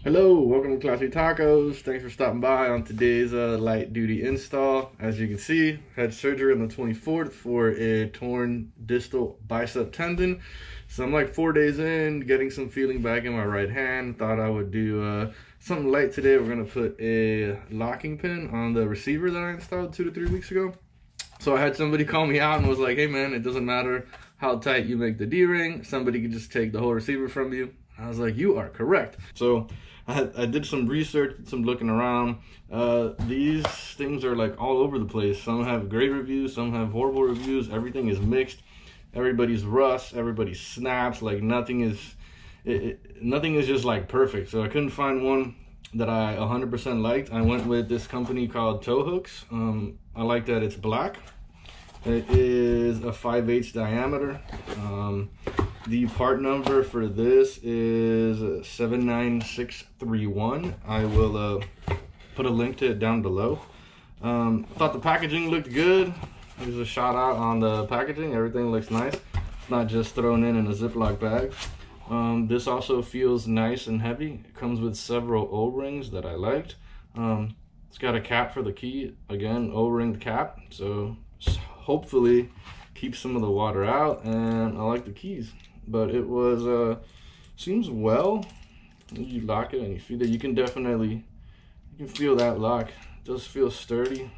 Hello, welcome to Classy Tacos. Thanks for stopping by on today's light duty install. As you can see, had surgery on the 24th for a torn distal bicep tendon. So I'm like 4 days in, getting some feeling back in my right hand. Thought I would do something light today. We're gonna put a locking pin on the receiver that I installed 2 to 3 weeks ago. So I had somebody call me out and was like, hey man, it doesn't matter how tight you make the D-ring. Somebody could just take the whole receiver from you. I was like, you are correct. So I did some research, some looking around. These things are like all over the place. Some have great reviews, some have horrible reviews. Everything is mixed. Everybody's rust, everybody snaps. Like nothing is just like perfect. So I couldn't find one that I 100% liked. I went with this company called Towworks. I like that it's black. It is a 5/8 diameter. The part number for this is 79631. I will put a link to it down below. Thought the packaging looked good. There's a shout out on the packaging. Everything looks nice. It's not just thrown in a Ziploc bag. This also feels nice and heavy. It comes with several O-rings that I liked. It's got a cap for the key. Again, O-ring cap. So hopefully keep some of the water out, and I like the keys. But it was seems well. You lock it and you feel that you can feel that lock. It does feel sturdy.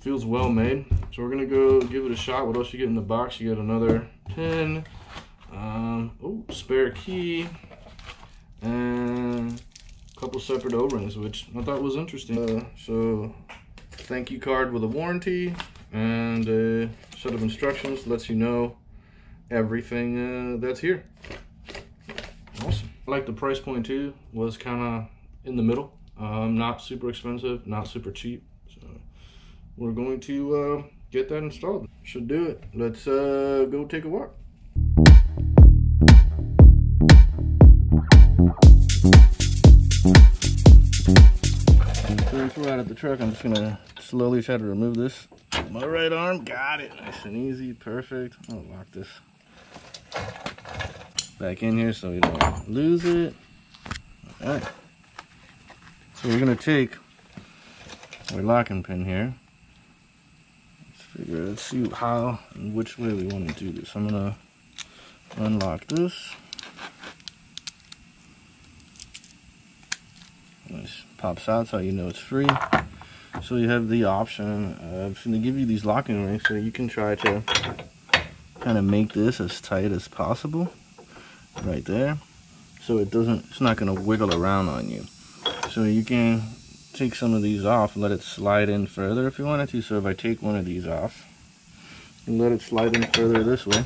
Feels well made. So we're gonna go give it a shot. What else you get in the box? You get another pin, spare key, and a couple separate O-rings, which I thought was interesting. So thank you card with a warranty and a set of instructions lets you know everything that's here. Awesome. I like the price point too. Was kind of in the middle. Not super expensive, not super cheap. So we're going to get that installed. Should do it. Let's go take a walk. Since we're out at the truck, I'm just gonna slowly try to remove this. My right arm, got it. Nice and easy, perfect. I'll lock this back in here so we don't lose it. All right. So we're gonna take our locking pin here. Let's see how and which way we want to do this. I'm gonna unlock this. Nice. Pops out so you know it's free. So you have the option of going to give you these locking rings so you can try to kind of make this as tight as possible right there, so it's not going to wiggle around on you. So you can take some of these off and let it slide in further if you wanted to. So if I take one of these off and let it slide in further this way,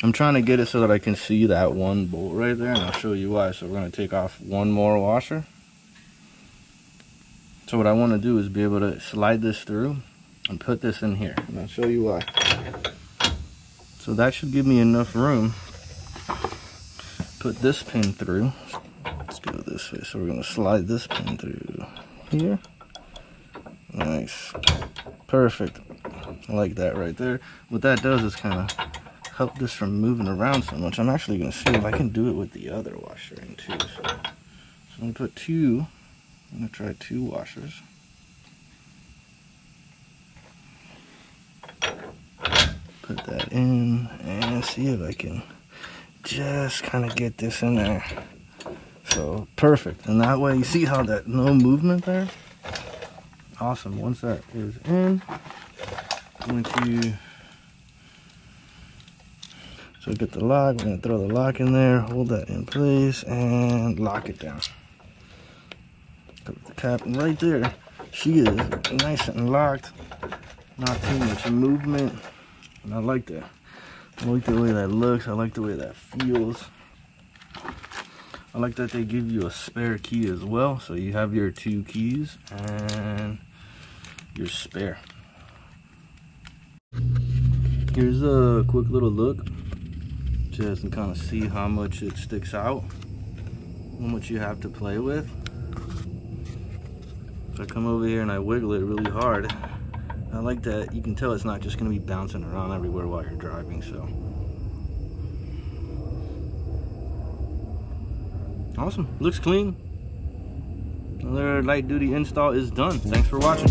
I'm trying to get it so that I can see that one bolt right there, and I'll show you why. So we're going to take off one more washer. So what I want to do is be able to slide this through and put this in here, and I'll show you why. So that should give me enough room. Put this pin through. Let's go this way. So we're going to slide this pin through here. Nice. Perfect. I like that right there. What that does is kind of help this from moving around so much. I'm actually going to see if I can do it with the other washer in too. So I'm going to put two. I'm going to try 2 washers. Put that in and see if I can just kind of get this in there. So perfect. And that way you see how that no movement there? Awesome. Once that is in, I'm going to get the lock. I'm going to throw the lock in there, hold that in place, and lock it down. Put the cap, and right there, she is nice and locked. Not too much movement. And I like that. I like the way that looks. I like the way that feels. I like that they give you a spare key as well. So you have your 2 keys and your spare. Here's a quick little look. Just to kind of see how much it sticks out. How much you have to play with. If I come over here and I wiggle it really hard, I like that you can tell it's not just going to be bouncing around everywhere while you're driving, so. Awesome, looks clean. Another light duty install is done. Thanks for watching.